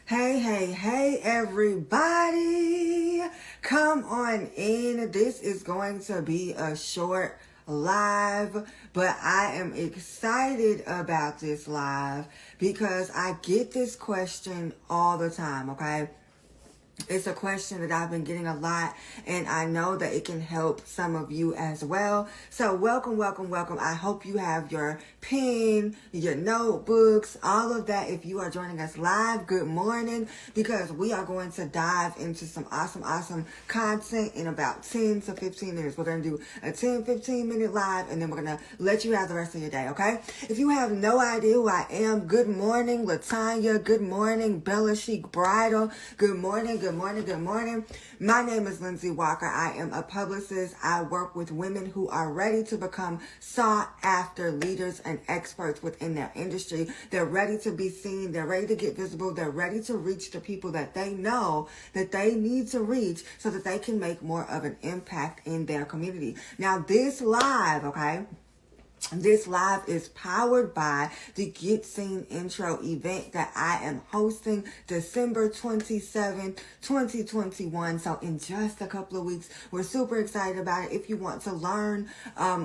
Hey, everybody. Come on in. This is going to be a short live, but I am excited about this live because I get this question all the time, okay? It's a question that I've been getting a lot, and I know that it can help some of you as well. So welcome. I hope you have your pen, your notebooks, all of that. If you are joining us live, good morning, because we are going to dive into some awesome content in about 10 to 15 minutes. We're going to do a 10-15 minute live, and then we're going to let you have the rest of your day, okay? If you have no idea who I am, good morning, Latanya. Good morning, Bella Chic Bridal. Good morning. My name is Lindsay Walker. I am a publicist. I work with women who are ready to become sought after leaders and experts within their industry. They're ready to be seen. They're ready to get visible. They're ready to reach the people that they know that they need to reach so that they can make more of an impact in their community. Now, this live, okay? This live is powered by the Get Seen Intro event that I am hosting December 27th, 2021. So in just a couple of weeks, we're super excited about it. If you want to learn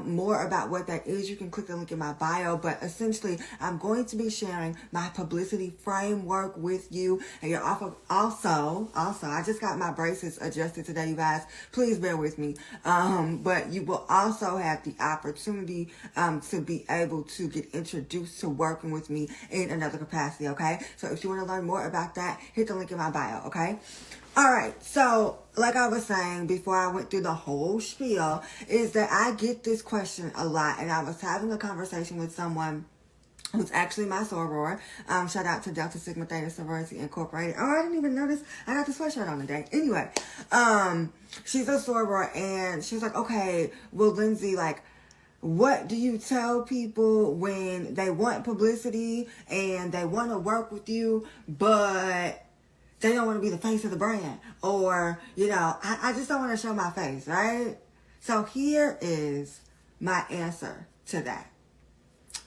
more about what that is, you can click the link in my bio. But essentially, I'm going to be sharing my publicity framework with you. And you're also, I just got my braces adjusted today, you guys. Please bear with me. But you will also have the opportunity to be able to get introduced to working with me in another capacity, okay? So if you want to learn more about that, hit the link in my bio, okay? All right, so like I was saying before I went through the whole spiel, is that I get this question a lot, and I was having a conversation with someone who's actually my soror. Shout out to Delta Sigma Theta Sorority Incorporated. Oh, I didn't even notice I got the sweatshirt on today. Anyway, she's a soror, and she's like, okay, well, Lindsay, like, what do you tell people when they want publicity and they want to work with you, but they don't want to be the face of the brand? Or, I just don't want to show my face, right? So here is my answer to that.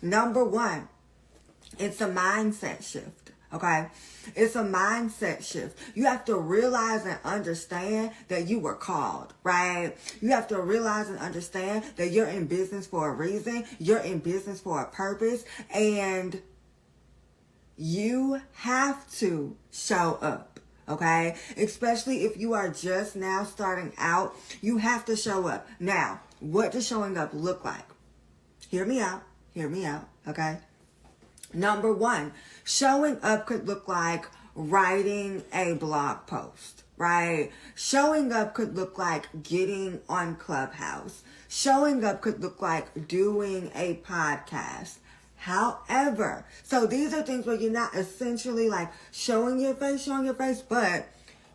Number one, it's a mindset shift. Okay, it's a mindset shift. You have to realize and understand that you were called, right? You have to realize and understand that you're in business for a reason. You're in business for a purpose, and you have to show up. Okay, especially if you are just now starting out, you have to show up. Now, what does showing up look like? Hear me out. Okay. Number one, showing up could look like writing a blog post, right? Showing up could look like getting on Clubhouse. Showing up could look like doing a podcast. However, so these are things where you're not essentially like showing your face, but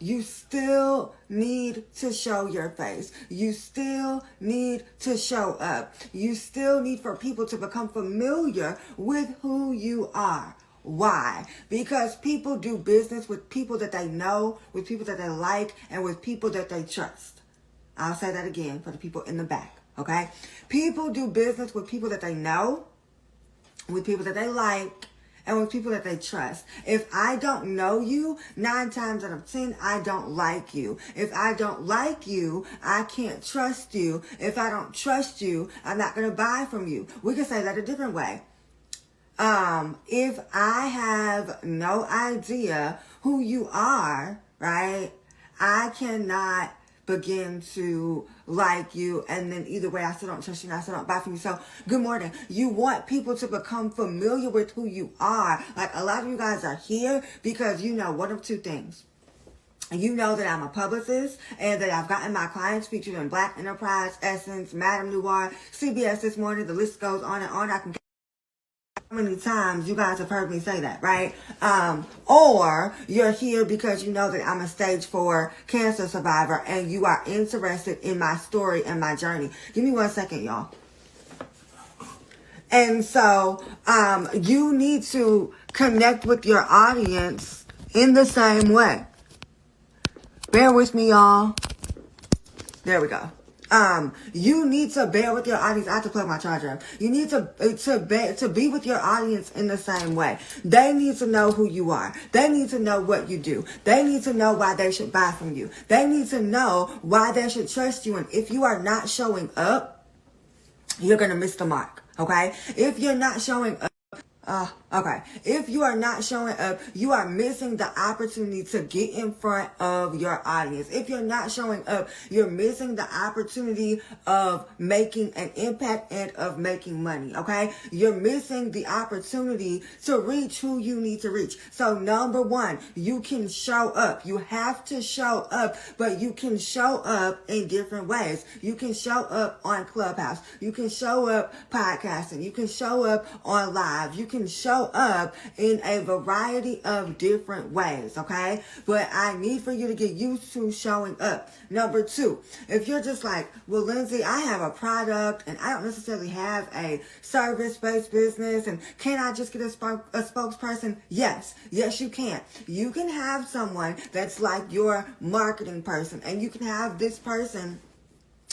you still need to show your face. You still need to show up. You still need for people to become familiar with who you are. Why? Because people do business with people that they know, with people that they like, and with people that they trust. I'll say that again for the people in the back, okay? People do business with people that they know, with people that they like, and with people that they trust. If I don't know you, 9 times out of 10, I don't like you. If I don't like you, I can't trust you. If I don't trust you, I'm not going to buy from you. We can say that a different way. If I have no idea who you are, right, I cannot begin to like you, and then either way I still don't trust you and I still don't buy from you. So good morning. You want people to become familiar with who you are. Like, a lot of you guys are here because you know one of two things. You know that I'm a publicist and that I've gotten my clients featured in Black Enterprise, Essence, Madame Noir, CBS This Morning. The list goes on and on. I can how many times you guys have heard me say that, right? Or you're here because you know that I'm a stage 4 cancer survivor and you are interested in my story and my journey. Give me 1 second, y'all. And so you need to connect with your audience in the same way. Bear with me, y'all. There we go. You need to bear with your audience. I have to plug my charger. You need to be with your audience in the same way. They need to know who you are. They need to know what you do. They need to know why they should buy from you. They need to know why they should trust you. And if you are not showing up, you're going to miss the mark. Okay? If you're not showing up, if you are not showing up, you are missing the opportunity to get in front of your audience. If you're not showing up, you're missing the opportunity of making an impact and of making money, okay? You're missing the opportunity to reach who you need to reach. So number one, you can show up. You have to show up, but you can show up in different ways. You can show up on Clubhouse. You can show up podcasting. You can show up on live. You can show up in a variety of different ways, okay? But I need for you to get used to showing up. Number two, if you're just like, well, Lindsay, I have a product and I don't necessarily have a service-based business, and can I just get a spokesperson? Yes, you can. You can have someone that's like your marketing person, and you can have this person.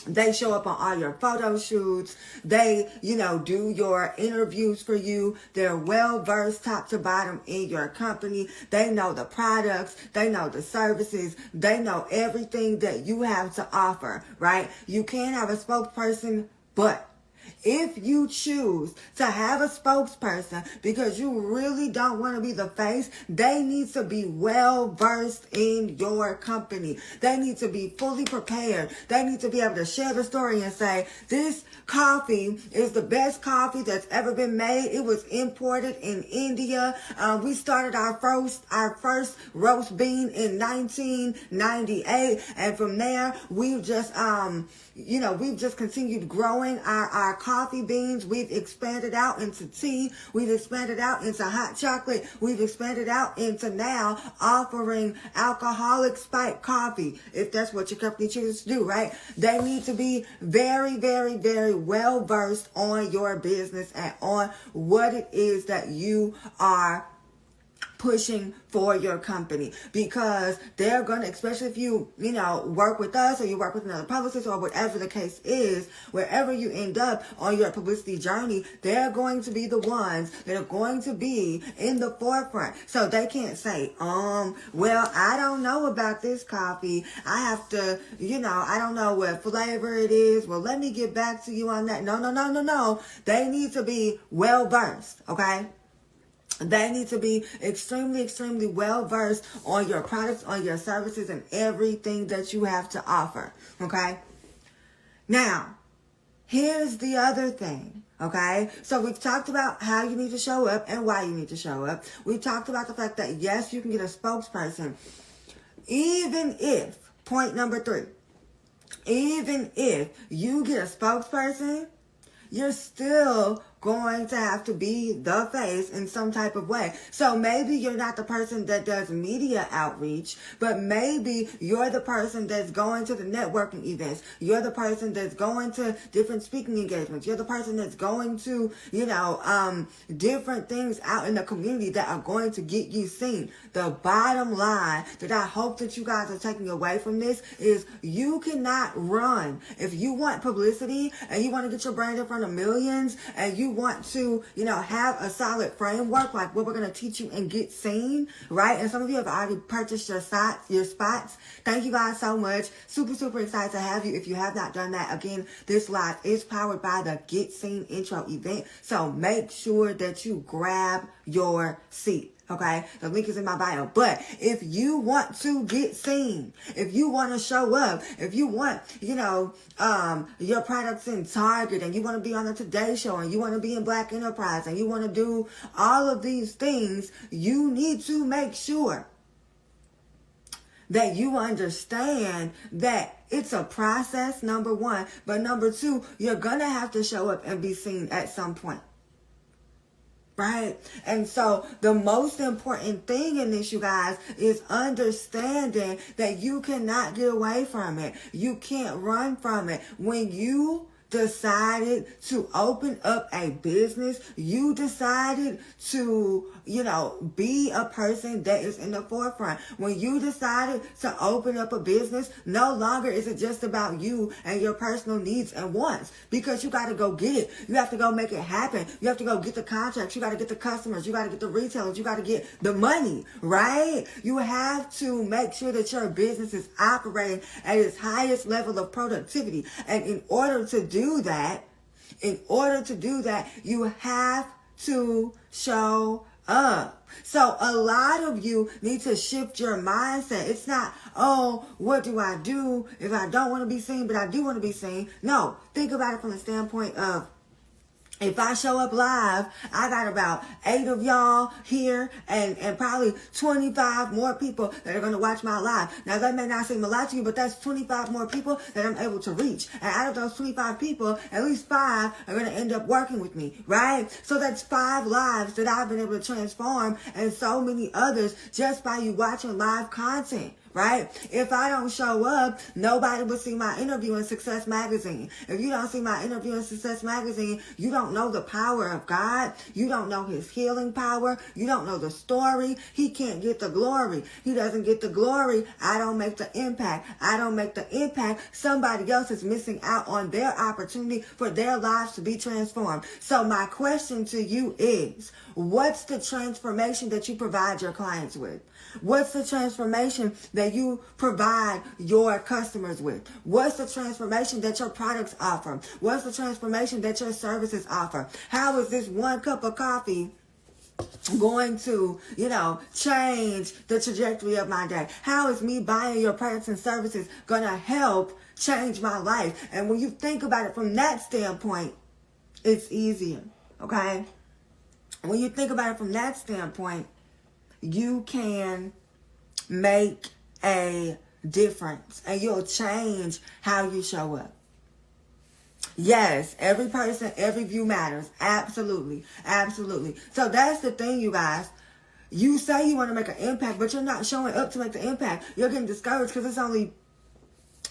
They show up on all your photo shoots. They, do your interviews for you. They're well versed top to bottom in your company. They know the products. They know the services. They know everything that you have to offer, right? You can have a spokesperson, but if you choose to have a spokesperson because you really don't want to be the face, they need to be well versed in your company. They need to be fully prepared. They need to be able to share the story and say, this coffee is the best coffee that's ever been made. It was imported in India. We started our first roast bean in 1998. And from there, we've just continued growing our coffee beans. We've expanded out into tea. We've expanded out into hot chocolate. We've expanded out into now offering alcoholic spiked coffee, if that's what your company chooses to do, right? They need to be very, very, very well versed on your business and on what it is that you are pushing for your company, because they're going to, especially if you work with us or you work with another publicist or whatever the case is, wherever you end up on your publicity journey, they're going to be the ones that are going to be in the forefront. So they can't say, well, I don't know about this coffee. I have to, I don't know what flavor it is. Well, let me get back to you on that. No. They need to be well versed, okay? They need to be extremely, extremely well versed on your products, on your services, and everything that you have to offer. Okay? Now, here's the other thing. Okay? So we've talked about how you need to show up and why you need to show up. We've talked about the fact that, yes, you can get a spokesperson. Even if, point number 3, even if you get a spokesperson, you're still going to have to be the face in some type of way. So maybe you're not the person that does media outreach, but maybe you're the person that's going to the networking events. You're the person that's going to different speaking engagements. You're the person that's going to, different things out in the community that are going to get you seen. The bottom line that I hope that you guys are taking away from this is you cannot run. If you want publicity and you want to get your brand in front of millions and you want to, have a solid framework like what we're going to teach you and get seen, right? And some of you have already purchased your spots. Thank you guys so much. Super, super excited to have you. If you have not done that, again, this live is powered by the Get Seen intro event. So make sure that you grab your seat. Okay, the link is in my bio. But if you want to get seen, if you want to show up, if you want, your products in Target, and you want to be on the Today Show, and you want to be in Black Enterprise, and you want to do all of these things, you need to make sure that you understand that it's a process, number one. But number two, you're going to have to show up and be seen at some point. Right? And so the most important thing in this, you guys, is understanding that you cannot get away from it. You can't run from it. When you decided to open up a business, you decided to, be a person that is in the forefront. When you decided to open up a business, no longer is it just about you and your personal needs and wants, because you got to go get it. You have to go make it happen. You have to go get the contracts. You got to get the customers. You got to get the retailers. You got to get the money, right? You have to make sure that your business is operating at its highest level of productivity. And in order to do that, you have to show up. So a lot of you need to shift your mindset. It's not, oh, what do I do if I don't want to be seen, but I do want to be seen? No, think about it from the standpoint of, if I show up live, I got about 8 of y'all here and probably 25 more people that are going to watch my live. Now, that may not seem a lot to you, but that's 25 more people that I'm able to reach. And out of those 25 people, at least 5 are going to end up working with me, right? So that's 5 lives that I've been able to transform, and so many others just by you watching live content. Right? If I don't show up, nobody will see my interview in Success Magazine. If you don't see my interview in Success Magazine, you don't know the power of God. You don't know his healing power. You don't know the story. He can't get the glory. He doesn't get the glory. I don't make the impact. I don't make the impact. Somebody else is missing out on their opportunity for their lives to be transformed. So my question to you is, what's the transformation that you provide your clients with? What's the transformation that you provide your customers with? What's the transformation that your products offer? What's the transformation that your services offer? How is this one cup of coffee going to, change the trajectory of my day? How is me buying your products and services going to help change my life? And when you think about it from that standpoint, it's easier, okay? When you think about it from that standpoint, you can make a difference and you'll change how you show up. Yes, every person, every view matters. Absolutely. Absolutely. So that's the thing, you guys. You say you want to make an impact, but you're not showing up to make the impact. You're getting discouraged because it's only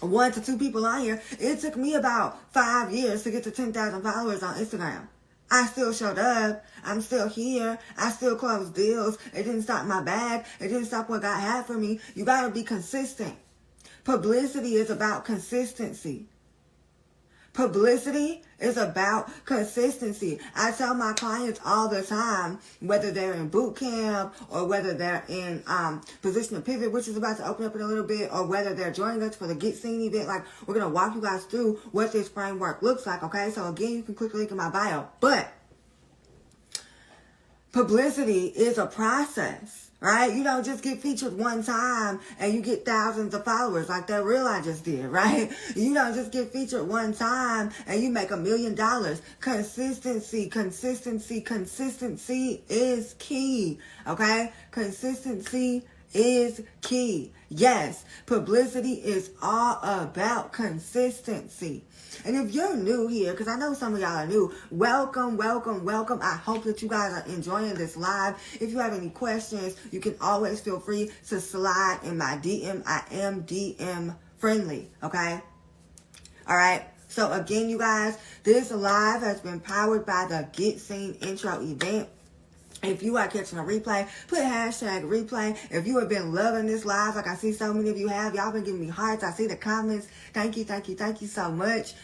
1 to 2 people on here. It took me about 5 years to get to 10,000 followers on Instagram. I still showed up. I'm still here. I still closed deals. It didn't stop my bag. It didn't stop what God had for me. You got to be consistent. Publicity is about consistency. Publicity is about consistency. I tell my clients all the time, whether they're in boot camp or whether they're in Position to Pivot, which is about to open up in a little bit, or whether they're joining us for the Get Seen event, like we're going to walk you guys through what this framework looks like, okay? So again, you can click the link in my bio. But publicity is a process. Right? You don't just get featured one time and you get thousands of followers like that reel I just did, right? You don't just get featured one time and you make $1 million. Consistency is key, okay? Consistency is key. Yes, publicity is all about consistency. And if you're new here, because I know some of y'all are new, welcome. I hope that you guys are enjoying this live. If you have any questions, you can always feel free to slide in my DM. I am DM friendly, okay? All right. So again, you guys, this live has been powered by the Get Seen intro event. If you are catching a replay, put hashtag replay. If you have been loving this live, like I see so many of you have, y'all been giving me hearts. I see the comments. Thank you so much.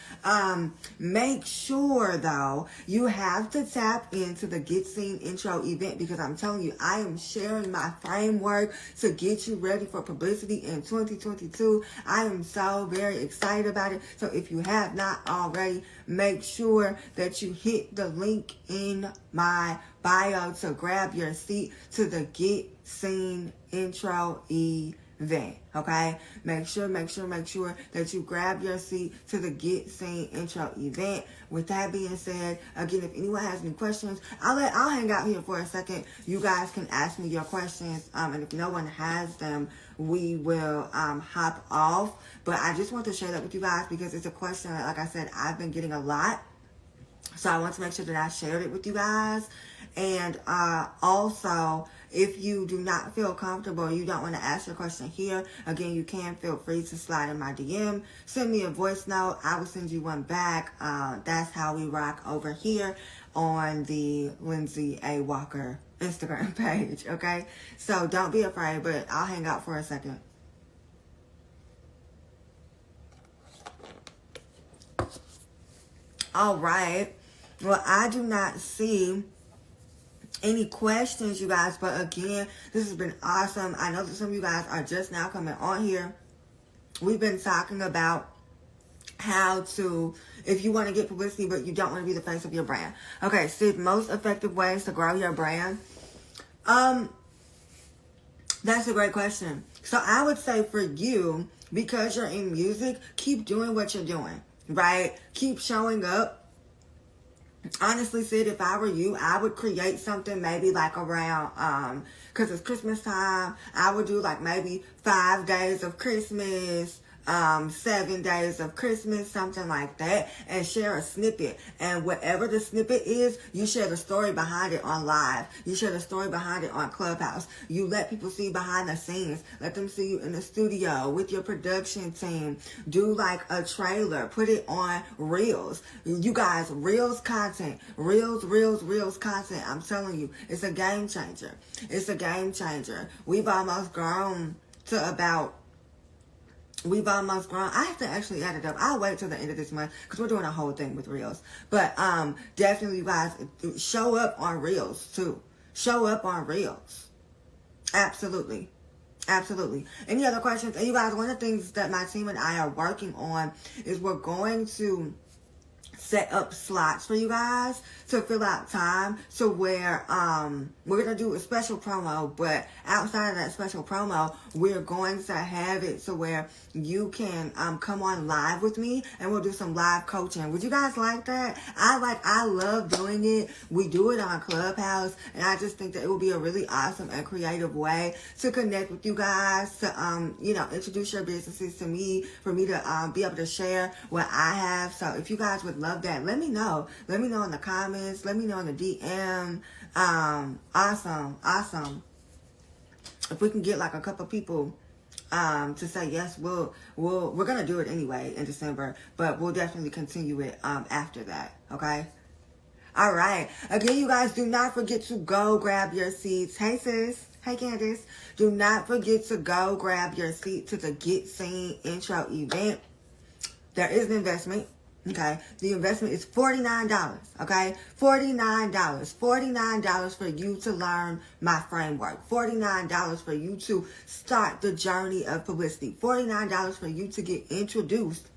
Make sure though, you have to tap into the Get Seen intro event, because I'm telling you, I am sharing my framework to get you ready for publicity in 2022. I am so very excited about it. So if you have not already, make sure that you hit the link in my bio to grab your seat to the Get Seen intro event. Okay? Make sure that you grab your seat to the Get Seen intro event. With that being said, again, if anyone has any questions, I'll hang out here for a second. You guys can ask me your questions. And if no one has them, we will hop off. But I just want to share that with you guys because it's a question that, like I said, I've been getting a lot. So I want to make sure that I shared it with you guys. And also, If you do not feel comfortable, you don't want to ask your question here, again, you can feel free to slide in my DM. Send me a voice note. I will send you one back. That's how we rock over here on the Lindsay A. Walker Instagram page, okay? So don't be afraid, but I'll hang out for a second. All right. Well, I do not see any questions, you guys, but again, this has been awesome. I know that some of you guys are just now coming on here. We've been talking about how to, if you want to get publicity but you don't want to be the face of your brand. Okay, 6 most effective ways to grow your brand. That's a great question. So I would say for you, because you're in music, keep doing what you're doing, right? Keep showing up. Honestly, Sid, if I were you, I would create something maybe like around, because it's Christmas time, I would do like maybe 5 days of Christmas, 7 days of Christmas, something like that, and share a snippet. And whatever the snippet is, you share the story behind it on live. You share the story behind it on Clubhouse. You let people see behind the scenes. Let them see you in the studio with your production team. Do like a trailer. Put it on Reels. You guys, Reels content. Reels content. I'm telling you, it's a game changer. It's a game changer. We've almost grown to about I have to actually add it up. I'll wait till the end of this month because we're doing a whole thing with Reels. But definitely, you guys, show up on Reels too. Show up on Reels. Absolutely. Absolutely. Any other questions? And you guys, one of the things that my team and I are working on is we're going to set up slots for you guys to fill out time to where we're gonna do a special promo, but outside of that special promo, we're going to have it so where you can come on live with me and we'll do some live coaching. Would you guys like that? I love doing it. We do it on Clubhouse, and I just think that it will be a really awesome and creative way to connect with you guys, to introduce your businesses to me, for me to be able to share what I have. So if you guys would love that, let me know. Let me know in the comments. Let me know in the DM. Awesome. If we can get like a couple people to say yes, we're gonna do it anyway in December, but we'll definitely continue it after that. Okay. All right. Again, you guys, do not forget to go grab your seats. Hey sis. Hey Candace. Do not forget to go grab your seat to the Get Seen intro event. There is an investment. Okay, the investment is $49, okay? $49. $49 for you to learn my framework. $49 for you to start the journey of publicity. $49 for you to get introduced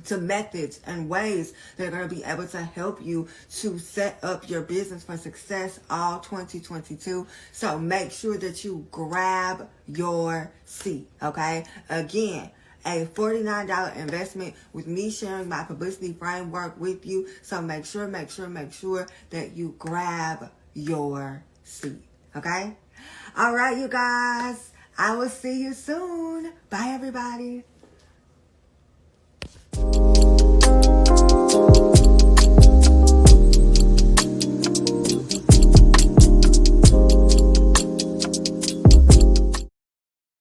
to methods and ways that are going to be able to help you to set up your business for success all 2022. So make sure that you grab your seat, okay? Again, a $49 investment with me sharing my publicity framework with you. So make sure that you grab your seat. Okay? All right, you guys. I will see you soon. Bye, everybody.